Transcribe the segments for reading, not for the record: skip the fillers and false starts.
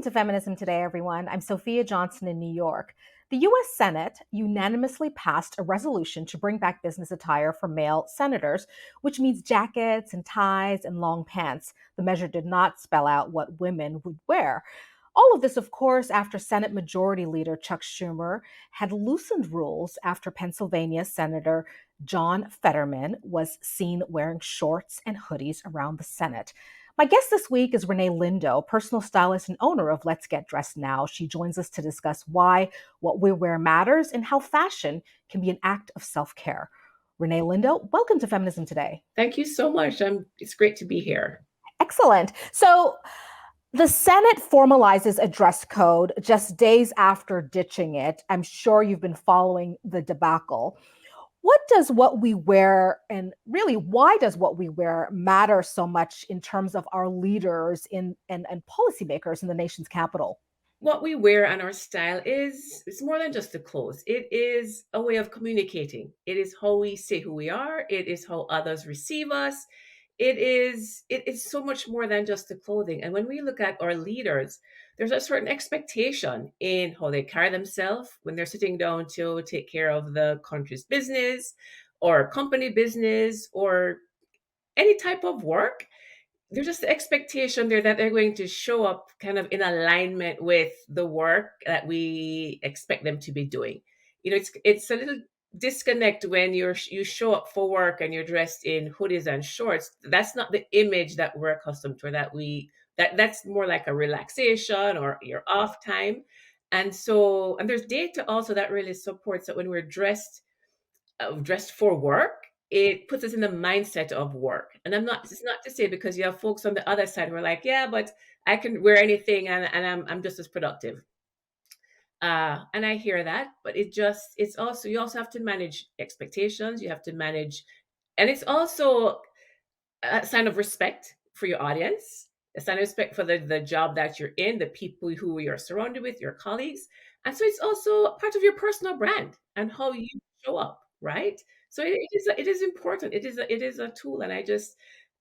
to Feminism Today, everyone. I'm Sophia Johnson in New York. The US Senate unanimously passed a resolution to bring back business attire for male senators, which means jackets and ties and long pants. The measure did not spell out what women would wear. All of this, of course, after Senate Majority Leader Chuck Schumer had loosened rules after Pennsylvania Senator John Fetterman was seen wearing shorts and hoodies around the Senate. My guest this week is Renee Lindo, personal stylist and owner of Let's Get Dressed Now. She joins us to discuss why what we wear matters and how fashion can be an act of self-care. Renee Lindo, welcome to Feminism Today. Thank you so much. It's great to be here. Excellent. So the Senate formalizes a dress code just days after ditching it. I'm sure you've been following the debacle. What does what we wear, and really why does what we wear matter so much in terms of our leaders and policymakers in the nation's capital? What we wear and our style is it's more than just the clothes. It is a way of communicating. It is how we say who we are. It is how others receive us. It is so much more than just the clothing. And when we look at our leaders, there's a certain expectation in how they carry themselves when they're sitting down to take care of the country's business or company business or any type of work. There's just the expectation there that they're going to show up kind of in alignment with the work that we expect them to be doing. It's a little disconnect when you show up for work and you're dressed in hoodies and shorts. That's not the image that we're accustomed to, or that's more like a relaxation or your off time. And there's data also that really supports that when we're dressed for work, it puts us in the mindset of work. And it's not to say, because you have folks on the other side who are like, yeah, but I can wear anything and I'm just as productive. And I hear that, but it's also, you also have to manage expectations. You have to manage, and it's also a sign of respect for your audience, a sign of respect for the job that you're in, the people who you're surrounded with, your colleagues. And so it's also part of your personal brand and how you show up, right? So it is important. It is a tool. And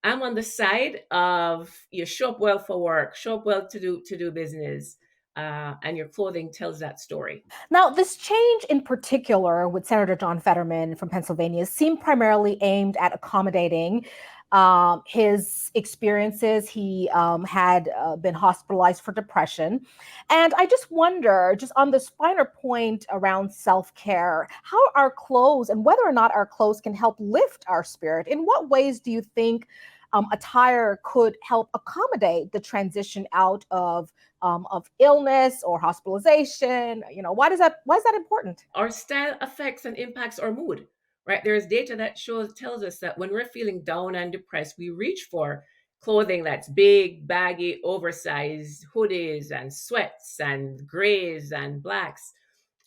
I'm on the side of you show up well for work, show up well to do business, and your clothing tells that story. Now, this change in particular with Senator John Fetterman from Pennsylvania seemed primarily aimed at accommodating his experiences. He had been hospitalized for depression. And I just wonder, just on this finer point around self care, how our clothes and whether or not our clothes can help lift our spirit. In what ways do you think attire could help accommodate the transition out of illness or hospitalization? Why is that important? Our style affects and impacts our mood, right? There's data that tells us that when we're feeling down and depressed, we reach for clothing that's big, baggy, oversized hoodies and sweats and grays and blacks.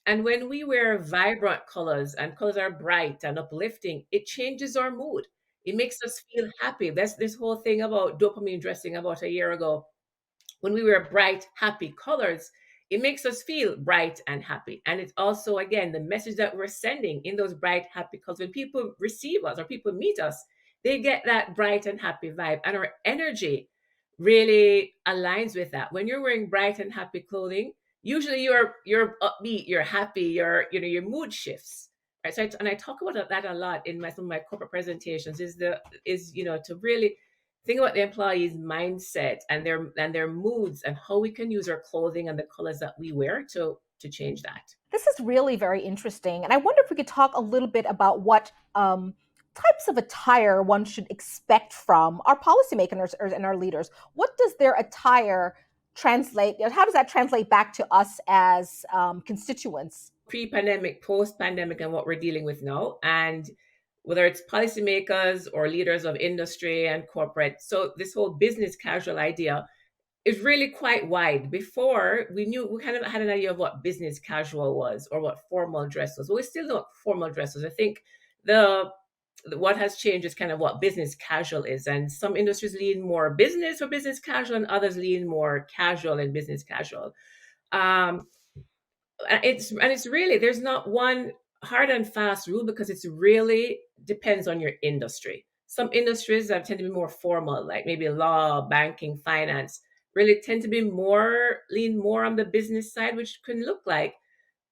And when we wear vibrant colors and colors are bright and uplifting, it changes our mood. It makes us feel happy. That's this whole thing about dopamine dressing about a year ago. When we wear bright, happy colors, it makes us feel bright and happy. And it's also, again, the message that we're sending in those bright, happy colors. When people receive us or people meet us, they get that bright and happy vibe. And our energy really aligns with that. When you're wearing bright and happy clothing, usually you're upbeat, you're happy, your mood shifts. Right. And I talk about that a lot in some of my corporate presentations, to really think about the employee's mindset and their moods and how we can use our clothing and the colors that we wear to change that. This is really very interesting. And I wonder if we could talk a little bit about what types of attire one should expect from our policymakers and our leaders. What does their attire translate? How does that translate back to us as constituents? Pre-pandemic, post-pandemic, and what we're dealing with now. And whether it's policymakers or leaders of industry and corporate. So this whole business casual idea is really quite wide. Before, we kind of had an idea of what business casual was or what formal dress was. But we still know what formal dress was. I think what has changed is kind of what business casual is. And some industries lean more business or business casual, and others lean more casual and business casual. It's really, there's not one hard and fast rule, because it's really depends on your industry. Some industries that tend to be more formal, like maybe law, banking, finance, really tend to be more lean more on the business side, which can look like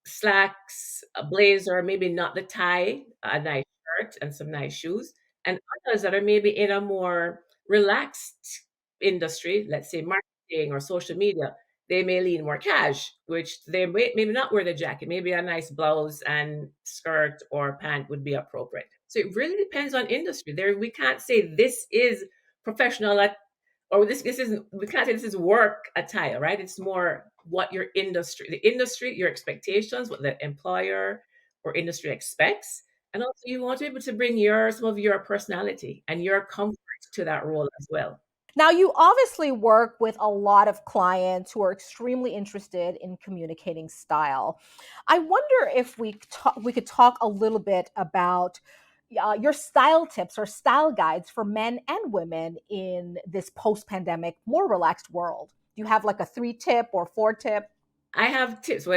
slacks, a blazer, maybe not the tie, a nice shirt and some nice shoes, and others that are maybe in a more relaxed industry, let's say marketing or social media, they may lean more cash, which they may maybe not wear the jacket, maybe a nice blouse and skirt or pant would be appropriate. So it really depends on industry. There, we can't say this is professional or this isn't, we can't say this is work attire, right? It's more what your industry, the industry, your expectations, what the employer or industry expects. And also you want to be able to bring your some of your personality and your comfort to that role as well. Now, you obviously work with a lot of clients who are extremely interested in communicating style. I wonder if we could talk a little bit about your style tips or style guides for men and women in this post-pandemic, more relaxed world. Do you have like a 3 tip or 4 tip? I have tips.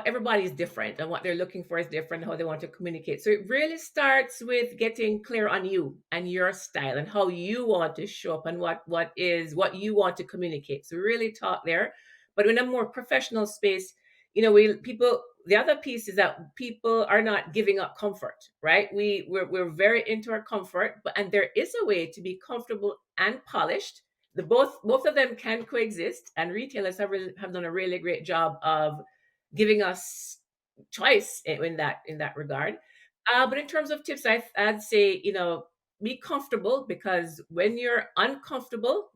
Everybody is different, and what they're looking for is different. How they want to communicate. So it really starts with getting clear on you and your style and how you want to show up and what you want to communicate. So really talk there. But in a more professional space, we people. The other piece is that people are not giving up comfort, right? We're very into our comfort, but and there is a way to be comfortable and polished. The both of them can coexist, and retailers have done a really great job of giving us choice in that regard. But in terms of tips, I'd say be comfortable, because when you're uncomfortable,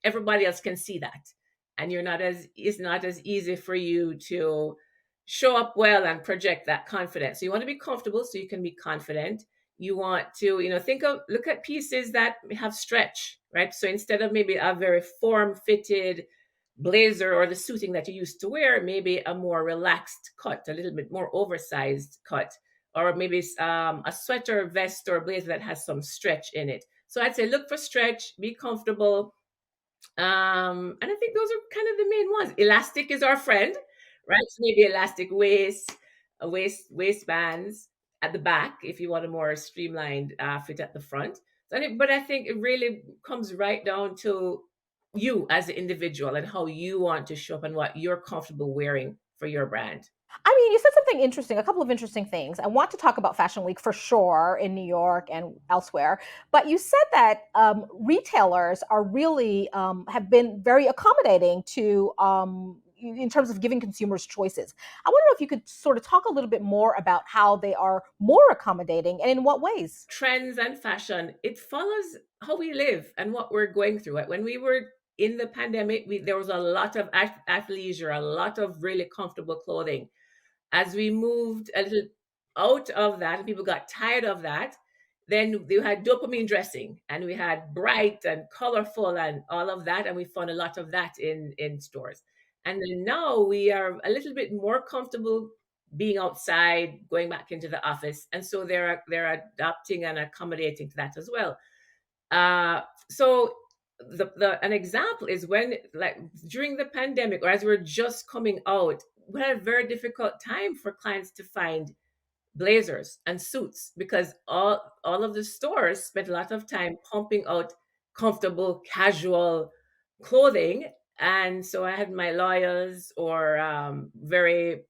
everybody else can see that, and it's not as easy for you to show up well and project that confidence. So you want to be comfortable so you can be confident. You want to look at pieces that have stretch, right? So instead of maybe a very form fitted blazer or the suiting that you used to wear, maybe a more relaxed cut, a little bit more oversized cut, or maybe a sweater, vest, or blazer that has some stretch in it. So I'd say look for stretch, be comfortable, and I think those are kind of the main ones. Elastic is our friend, right? So maybe elastic waistbands at the back if you want a more streamlined fit at the front. But I think it really comes right down to you as an individual and how you want to show up and what you're comfortable wearing for your brand. I mean, you said something interesting, a couple of interesting things. I want to talk about Fashion Week for sure in New York and elsewhere. But you said that retailers are really have been very accommodating to in terms of giving consumers choices. I wonder if you could sort of talk a little bit more about how they are more accommodating and in what ways. Trends and fashion, it follows how we live and what we're going through. When we were in the pandemic, there was a lot of athleisure, a lot of really comfortable clothing. As we moved a little out of that and people got tired of that, then we had dopamine dressing and we had bright and colorful and all of that, and we found a lot of that in stores. And then now we are a little bit more comfortable being outside, going back into the office, and so they're adapting and accommodating to that as well. So the an example is when, like, during the pandemic, or as we're just coming out, we had a very difficult time for clients to find blazers and suits, because all of the stores spent a lot of time pumping out comfortable casual clothing. And so I had my lawyers or very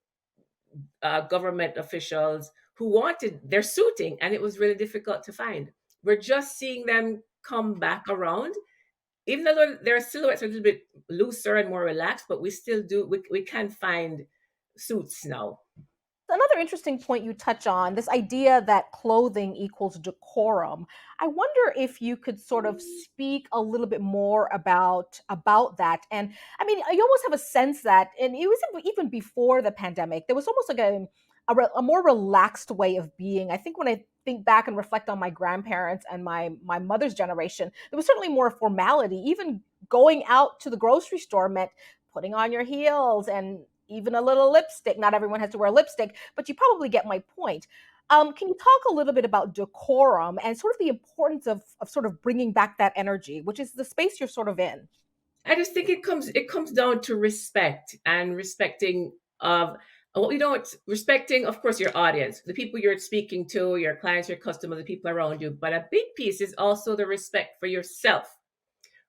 government officials who wanted their suiting, and it was really difficult to find. We're just seeing them come back around, even though their silhouettes are a little bit looser and more relaxed, but we can find suits now. Another interesting point you touch on, this idea that clothing equals decorum. I wonder if you could sort of speak a little bit more about that. And I mean, you almost have a sense that, and it was even before the pandemic, there was almost like a more relaxed way of being. I think when I think back and reflect on my grandparents and my mother's generation, there was certainly more formality. Even going out to the grocery store meant putting on your heels and even a little lipstick. Not everyone has to wear lipstick, but you probably get my point. Can you talk a little bit about decorum and sort of the importance of sort of bringing back that energy, which is the space you're sort of in? I just think it comes down to respect and respecting of what we don't respecting, of course, your audience, the people you're speaking to, your clients, your customers, the people around you. But a big piece is also the respect for yourself,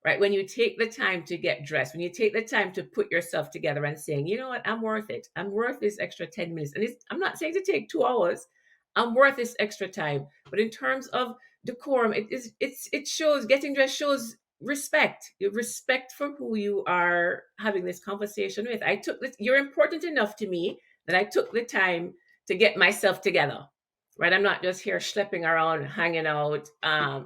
right? When you take the time to get dressed, when you take the time to put yourself together and saying, you know what, I'm worth it. I'm worth this extra 10 minutes. And I'm not saying to take 2 hours. I'm worth this extra time. But in terms of decorum, it shows getting dressed shows respect. Respect for who you are having this conversation with. I took this, you're important enough to me that I took the time to get myself together. Right. I'm not just here schlepping around, hanging out,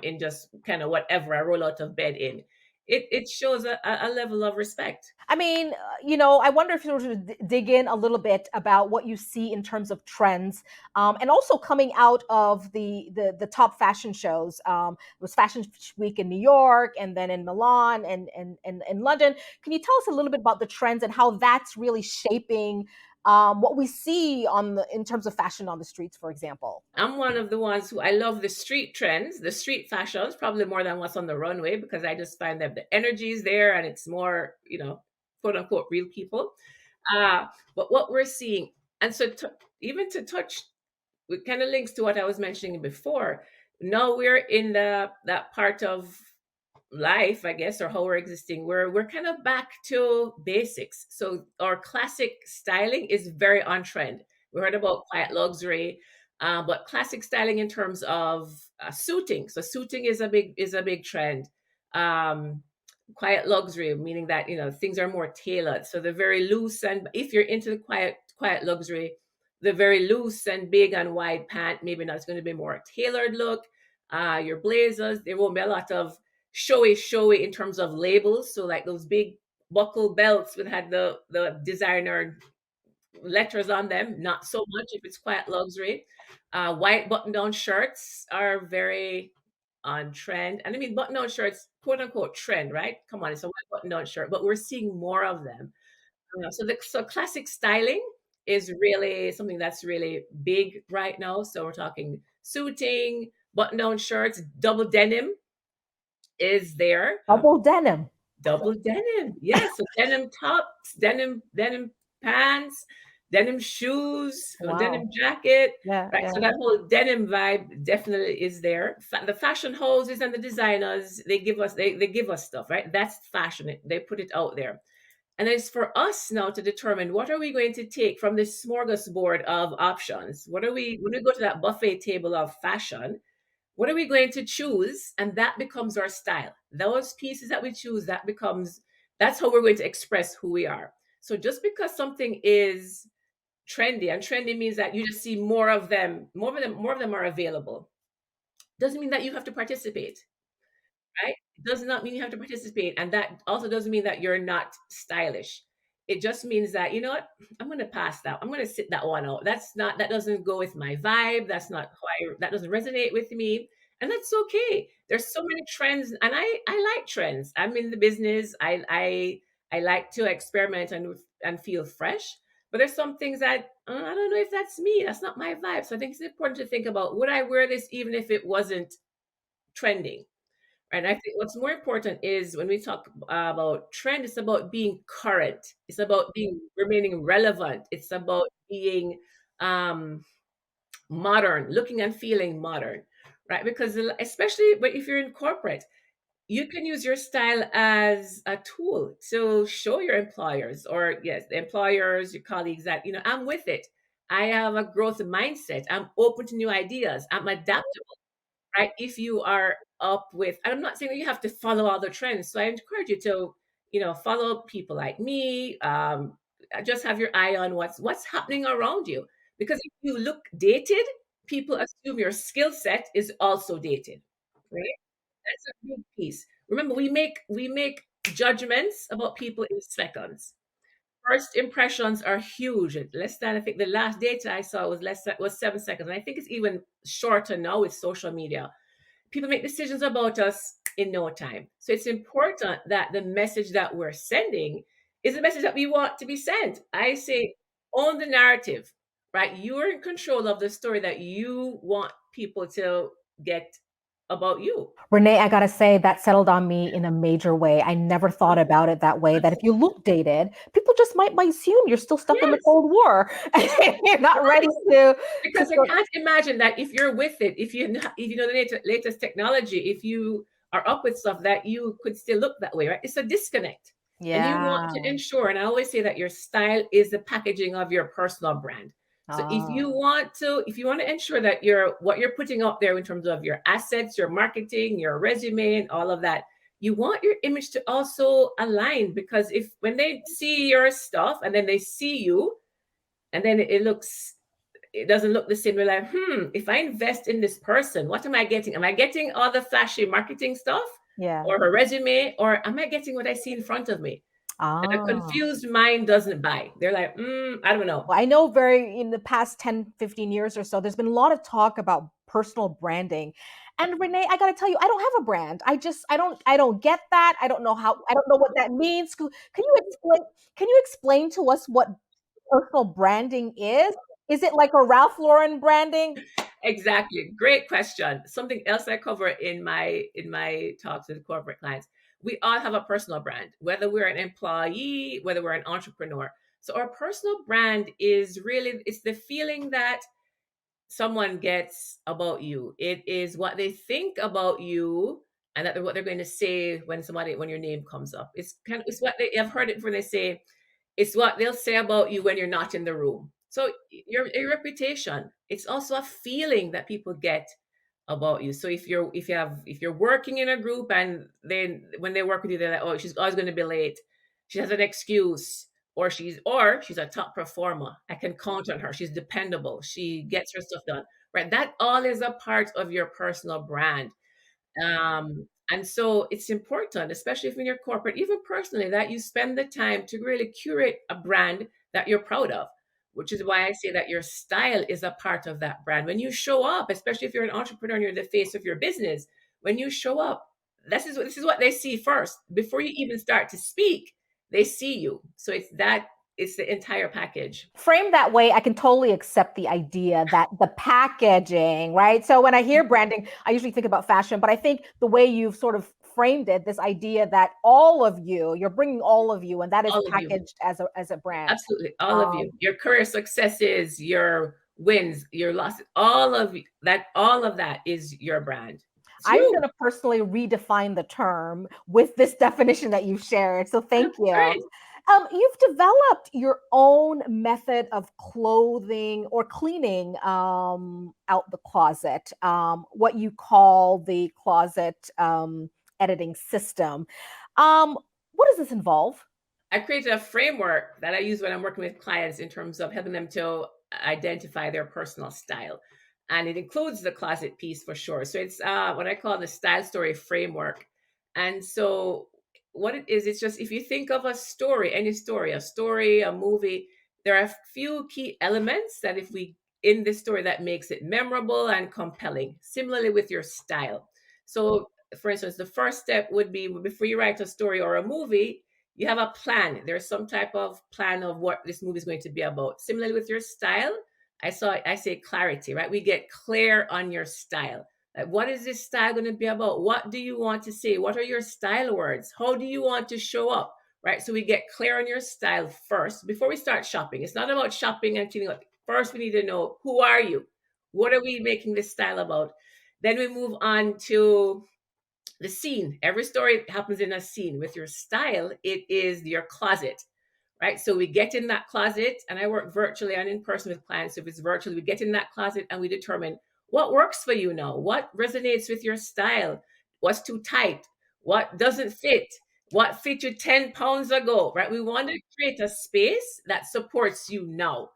in just kind of whatever I roll out of bed in. It shows a level of respect. I mean, I wonder if you were to dig in a little bit about what you see in terms of trends, and also coming out of the top fashion shows. It was Fashion Week in New York, and then in Milan, and in London. Can you tell us a little bit about the trends and how that's really shaping what we see in terms of fashion on the streets, for example? I'm one of the ones who I love the street trends, the street fashions, probably more than what's on the runway because I just find that the energy is there and it's more, quote unquote, real people. Uh, but what we're seeing, and so even to touch, it kind of links to what I was mentioning before. Now we're in that part of life, I guess, or how we're existing, we're kind of back to basics. So our classic styling is very on trend. We heard about quiet luxury, but classic styling in terms of suiting. So suiting is a big trend. Um, Quiet luxury, meaning that things are more tailored. So they're very loose, and if you're into the quiet luxury, the very loose and big and wide pant, maybe not. It's going to be more a tailored look. Your blazers, there won't be a lot of showy in terms of labels. So like those big buckle belts that had the designer letters on them, not so much if it's quiet luxury. White button down shirts are very on trend. And I mean button down shirts, quote unquote trend, right? Come on, it's a white button down shirt, but we're seeing more of them. So classic styling is really something that's really big right now. So we're talking suiting, button down shirts, double denim is there. Double denim. Double denim. Yes. So denim tops, denim pants, denim shoes, or Wow. denim jacket. Yeah, Right. yeah. So that whole denim vibe definitely is there. The fashion houses and the designers, they give us stuff, right? That's fashion. They put it out there. And it's for us now to determine what are we going to take from this smorgasbord of options? What are we when we go to that buffet table of fashion? What are we going to choose? And that becomes our style. Those pieces that we choose, that's how we're going to express who we are. So just because something is trendy, and trendy means that you just see more of them are available, doesn't mean that you have to participate, right? It does not mean you have to participate. And that also doesn't mean that you're not stylish. It just means that, you know what, I'm going to pass that. I'm going to sit that one out. That doesn't go with my vibe. That's not that doesn't resonate with me. And that's okay. There's so many trends, and I like trends. I'm in the business. I like to experiment and feel fresh. But there's some things that I don't know if that's me. That's not my vibe. So I think it's important to think about, would I wear this even if it wasn't trending? And I think what's more important is when we talk about trend, it's about being current. It's about being remaining relevant. It's about being um, modern, looking and feeling modern, right? Because especially if you're in corporate, you can use your style as a tool to show your employers, or yes, the employers, your colleagues, that I'm with it. I have a growth mindset. I'm open to new ideas. I'm adaptable, right? If you are up with, and I'm not saying that you have to follow all the trends. So I encourage you to, follow people like me. Just have your eye on what's happening around you. Because if you look dated, people assume your skill set is also dated, right? That's a big piece. Remember, we make judgments about people in seconds. First impressions are huge. Less than, I think the last data I saw was 7 seconds. And I think it's even shorter now with social media. People make decisions about us in no time. So it's important that the message that we're sending is a message that we want to be sent. I say, own the narrative, right? You're in control of the story that you want people to get about you. Renee, I gotta say that settled on me in a major way. I never thought about it that way. That if you look dated, people just might assume you're still stuck in the Yes, Cold War. You're not ready yes. to Because I sort. can't imagine that if you're with it, if you know the latest technology, if you are up with stuff that you could still look that way, right? It's a disconnect. And you want Yeah. to ensure, and I always say that your style is the packaging of your personal brand. So Oh, if you want to ensure that what you're putting out there in terms of your assets, your marketing, your resume, and all of that, you want your image to also align, because if when they see your stuff and then they see you and then it doesn't look the same, they're like, if I invest in this person, what am I getting? Am I getting all the flashy marketing stuff yeah. or her resume, or am I getting what I see in front of me? And a Ah. confused mind doesn't buy. They're like, I don't know. Well, I know very in the past 10, 15 years or so, there's been a lot of talk about personal branding. And Renee, I got to tell you, I don't have a brand. I don't get that. I don't know what that means. Can you explain to us what personal branding is? Is it like a Ralph Lauren branding? Exactly. Great question. Something else I cover in my talks with corporate clients. We all have a personal brand, whether we're an employee, whether we're an entrepreneur. So our personal brand is really, it's the feeling that someone gets about you. It is what they think about you, and that what they're going to say when your name comes up. It's what they I've heard it when they say it's what they'll say about you when you're not in the room. So your reputation, it's also a feeling that people get about you. So if you're working in a group and then when they work with you, they're like, oh, she's always going to be late. She has an excuse, or she's a top performer. I can count on her. She's dependable. She gets her stuff done. Right. That all is a part of your personal brand. And so it's important, especially if in your corporate, even personally, that you spend the time to really curate a brand that you're proud of, which is why I say that your style is a part of that brand. When you show up, especially if you're an entrepreneur and you're the face of your business, when you show up, this is what they see first. Before you even start to speak, they see you. So it's the entire package. Framed that way, I can totally accept the idea that the packaging, right? So when I hear branding, I usually think about fashion, but I think the way you've sort of framed it, this idea that all of you're bringing all of you, and that is All of you. packaged as a brand. Absolutely. All of you. Um, Your career successes, your wins, your losses, all of that is your brand. It's I'm going you. to personally redefine the term with this definition that you shared. So thank you. Great. You've developed your own method of clothing or cleaning out the closet, what you call the closet editing system. Um, what does this involve? I created a framework that I use when I'm working with clients in terms of helping them to identify their personal style. And it includes the closet piece for sure. So it's what I call the style story framework. And so what it is, it's just if you think of a story, any story, a story, a movie, there are a few key elements that if we in this story that makes it memorable and compelling. Similarly with your style. So for instance, the first step would be before you write a story or a movie, you have a plan. There's some type of plan of what this movie is going to be about. Similarly with your style, I say clarity, right? We get clear on your style. Like, what is this style going to be about? What do you want to say? What are your style words? How do you want to show up? Right. So we get clear on your style first before we start shopping. It's not about shopping and feeling like first we need to know who are you? What are we making this style about? Then we move on to the scene. Every story happens in a scene. With your style, it is your closet, right? So we get in that closet, and I work virtually and in person with clients. So if it's virtually, we get in that closet and we determine what works for you now, what resonates with your style, what's too tight, what doesn't fit, what fit you 10 pounds ago, right? We want to create a space that supports you now.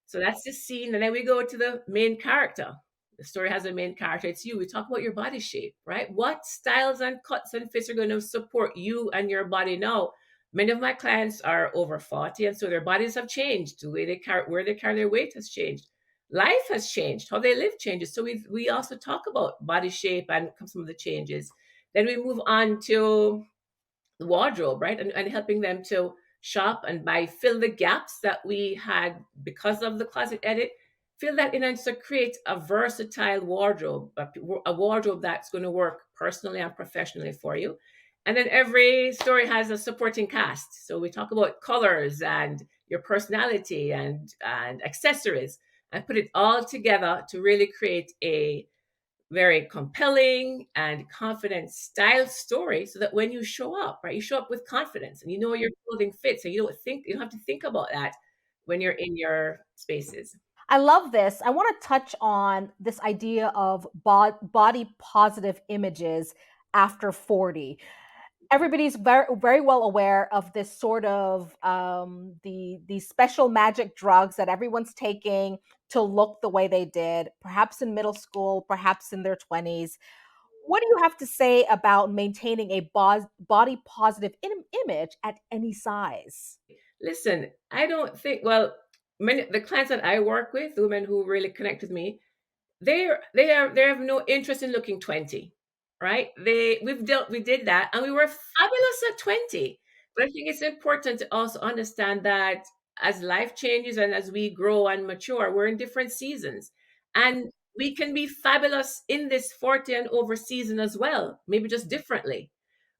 So that's the scene. And then we go to the main character. The story has a main character. It's you. We talk about your body shape, right? What styles and cuts and fits are going to support you and your body now? Many of my clients are over 40, and so their bodies have changed. The way where they carry their weight has changed. Life has changed. How they live changes. So we also talk about body shape and some of the changes. Then we move on to the wardrobe, right? And helping them to shop and buy, fill the gaps that we had because of the closet edit, fill that in and so create a versatile wardrobe, a wardrobe that's going to work personally and professionally for you. And then every story has a supporting cast. So we talk about colors and your personality and accessories and put it all together to really create very compelling and confident style story so that when you show up, right, you show up with confidence and you know your clothing fits. So you don't have to think about that when you're in your spaces. I love this. I want to touch on this idea of body positive images after 40. Everybody's very well aware of this sort of these special magic drugs that everyone's taking to look the way they did, perhaps in middle school, perhaps in their 20s. What do you have to say about maintaining a body positive image at any size? Listen, I don't think, well, many the clients that I work with, the women who really connect with me, they have no interest in looking 20, right? We did that and we were fabulous at 20. But I think it's important to also understand that as life changes and as we grow and mature, we're in different seasons. And we can be fabulous in this 40 and over season as well, maybe just differently,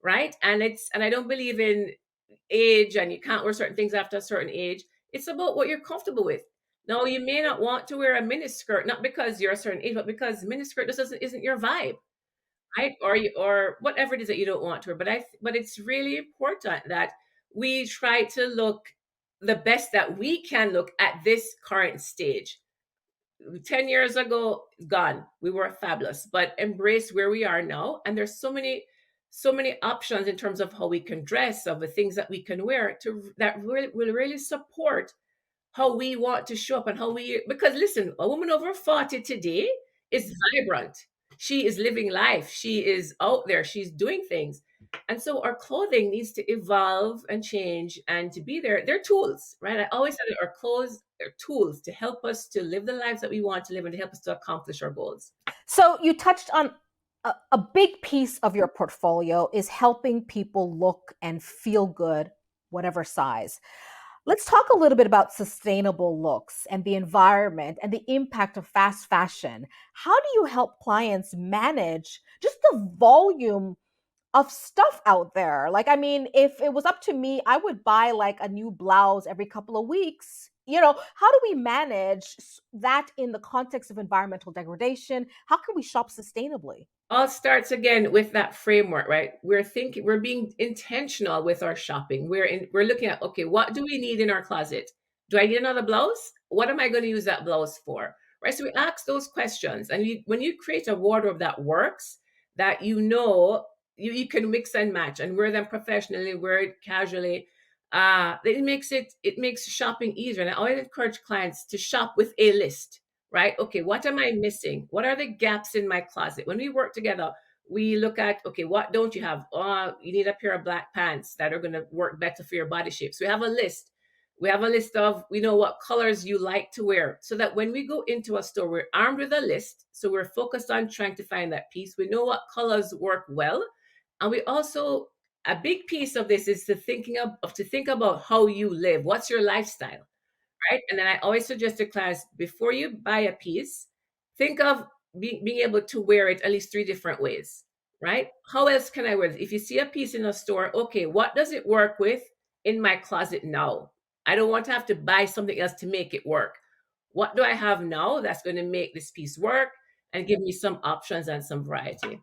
right? And I don't believe in age and you can't wear certain things after a certain age. It's about what you're comfortable with. No, you may not want to wear a miniskirt, not because you're a certain age, but because miniskirt just isn't your vibe, right? Or whatever it is that you don't want to wear. But it's really important that we try to look the best that we can look at this current stage. 10 years ago, gone. We were fabulous, but embrace where we are now. And there's so many options in terms of how we can dress, of the things that we can wear to that really will really support how we want to show up and how we, because listen, a woman over 40 today is vibrant. She is living life. She is out there. She's doing things. And so our clothing needs to evolve and change and to be there. They're tools, right? I always say that our clothes are tools to help us to live the lives that we want to live and to help us to accomplish our goals. So you touched on a big piece of your portfolio is helping people look and feel good, whatever size. Let's talk a little bit about sustainable looks and the environment and the impact of fast fashion. How do you help clients manage just the volume of stuff out there? Like, I mean, if it was up to me, I would buy like a new blouse every couple of weeks. How do we manage that in the context of environmental degradation? How can we shop sustainably? All starts again with that framework, right? We're being intentional with our shopping. We're looking at, okay, what do we need in our closet? Do I need another blouse? What am I going to use that blouse for? Right? So we ask those questions. And when you create a wardrobe that works, that you can mix and match and wear them professionally, wear it casually, it makes shopping easier. And I always encourage clients to shop with a list, right? Okay, what am I missing? What are the gaps in my closet? When we work together, we look at, okay, what don't you have? Oh, you need a pair of black pants that are going to work better for your body shape. So we have a list. We have a list of, we know what colors you like to wear so that when we go into a store, we're armed with a list. So we're focused on trying to find that piece. We know what colors work well. And we also, a big piece of this is to think about how you live. What's your lifestyle? Right? And then I always suggest to class, before you buy a piece, think of being able to wear it at least three different ways, right? How else can I wear it? If you see a piece in a store, okay, what does it work with in my closet now? I don't want to have to buy something else to make it work. What do I have now that's going to make this piece work and give me some options and some variety?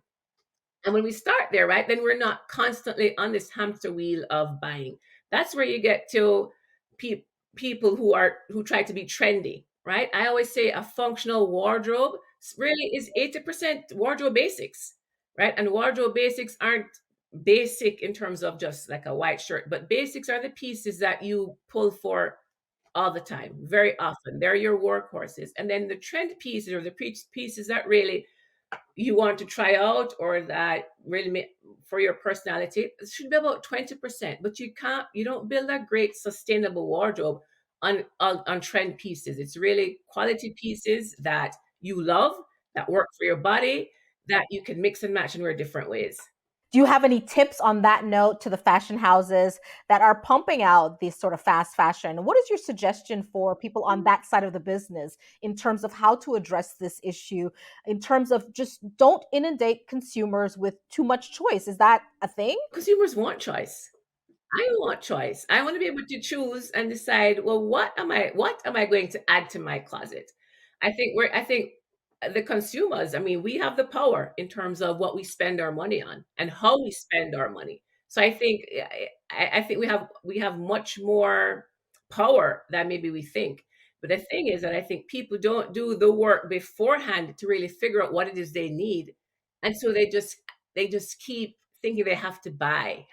And when we start there, right, then we're not constantly on this hamster wheel of buying. That's where you get to pe- people who try to be trendy, right? I always say a functional wardrobe really is 80% wardrobe basics, right? And wardrobe basics aren't basic in terms of just like a white shirt, but basics are the pieces that you pull for all the time, very often. They're your workhorses. And then the trend pieces or the pieces that really you want to try out or that really for your personality, it should be about 20%. But you don't build a great sustainable wardrobe on trend pieces. It's really quality pieces that you love, that work for your body, that you can mix and match and wear different ways. Do you have any tips on that note to the fashion houses that are pumping out these sort of fast fashion? What is your suggestion for people on that side of the business in terms of how to address this issue, in terms of just don't inundate consumers with too much choice? Is that a thing? Consumers want choice. I want choice. I want to be able to choose and decide, well, what am I going to add to my closet? I think the consumers, I mean, we have the power in terms of what we spend our money on and how we spend our money. So I think I think we have much more power than maybe we think. But the thing is that I think people don't do the work beforehand to really figure out what it is they need. And so they just keep thinking they have to buy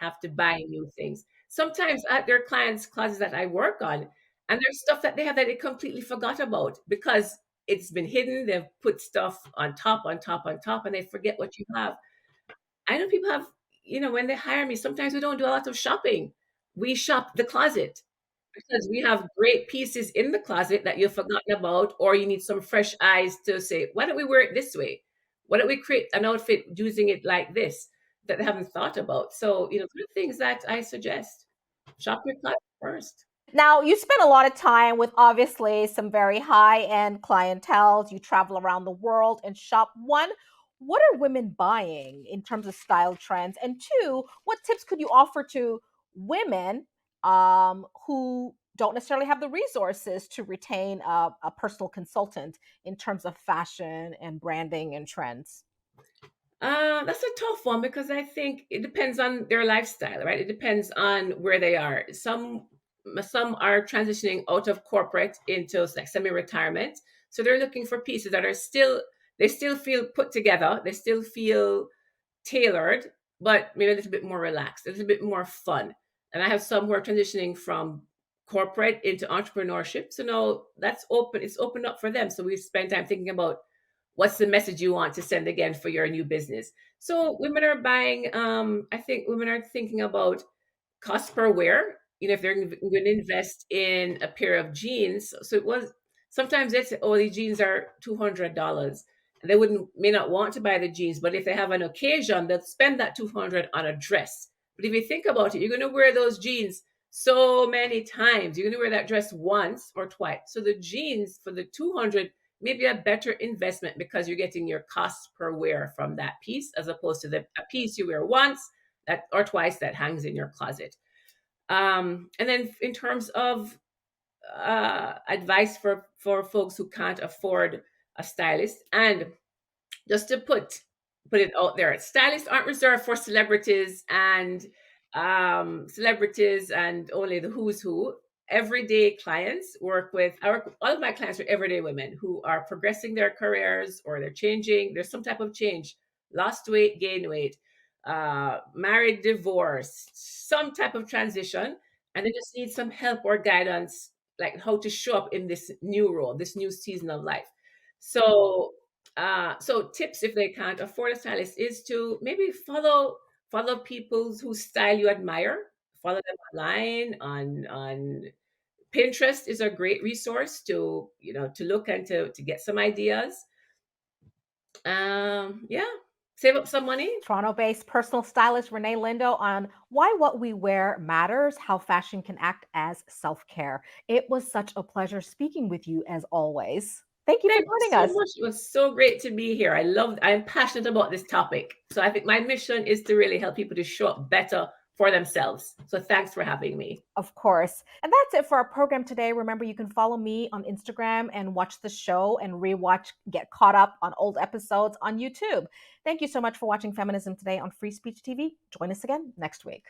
new things. Sometimes at their clients' closets that I work on, and there's stuff that they have that they completely forgot about because it's been hidden. They've put stuff on top, on top, on top, and they forget what you have. I know people have, when they hire me, sometimes we don't do a lot of shopping. We shop the closet because we have great pieces in the closet that you've forgotten about, or you need some fresh eyes to say, why don't we wear it this way? Why don't we create an outfit using it like this that they haven't thought about? So, there are things that I suggest. Shop your closet first. Now, you spend a lot of time with obviously some very high end clientele. You travel around the world and shop. One, what are women buying in terms of style trends? And two, what tips could you offer to women who don't necessarily have the resources to retain a personal consultant in terms of fashion and branding and trends? That's a tough one because I think it depends on their lifestyle, right? It depends on where they are. Some are transitioning out of corporate into like semi-retirement, so they're looking for pieces that are still they still feel put together, they still feel tailored, but maybe a little bit more relaxed, a little bit more fun. And I have some who are transitioning from corporate into entrepreneurship. So now that's open, it's opened up for them. So we spend time thinking about what's the message you want to send again for your new business. So women are buying, I think women are thinking about cost per wear. If they're going to invest in a pair of jeans, so it was sometimes they say, "Oh, these jeans are $200," and they may not want to buy the jeans, but if they have an occasion, they'll spend that 200 on a dress. But if you think about it, you're going to wear those jeans so many times. You're going to wear that dress once or twice. So the jeans for the 200 may be a better investment because you're getting your cost per wear from that piece as opposed to a piece you wear once that or twice that hangs in your closet. And then in terms of advice for folks who can't afford a stylist, and just to put it out there, stylists aren't reserved for celebrities and only the who's who. Everyday clients work with all of my clients are everyday women who are progressing their careers or they're changing. There's some type of change, lost weight, gained weight, married, divorced, some type of transition, and they just need some help or guidance, like how to show up in this new role, this new season of life. So tips if they can't afford a stylist is to maybe follow people whose style you admire. Follow them online on Pinterest is a great resource to look and to get some ideas. Yeah, save up some money. Toronto based personal stylist Renee Lindo on why what we wear matters, how fashion can act as self care. It was such a pleasure speaking with you as always. Thank you for Thank you joining so us. much. It was so great to be here. I'm passionate about this topic. So I think my mission is to really help people to show up better for themselves. So thanks for having me. Of course. And that's it for our program today. Remember, you can follow me on Instagram and watch the show and rewatch, get caught up on old episodes on YouTube. Thank you so much for watching Feminism Today on Free Speech TV. Join us again next week.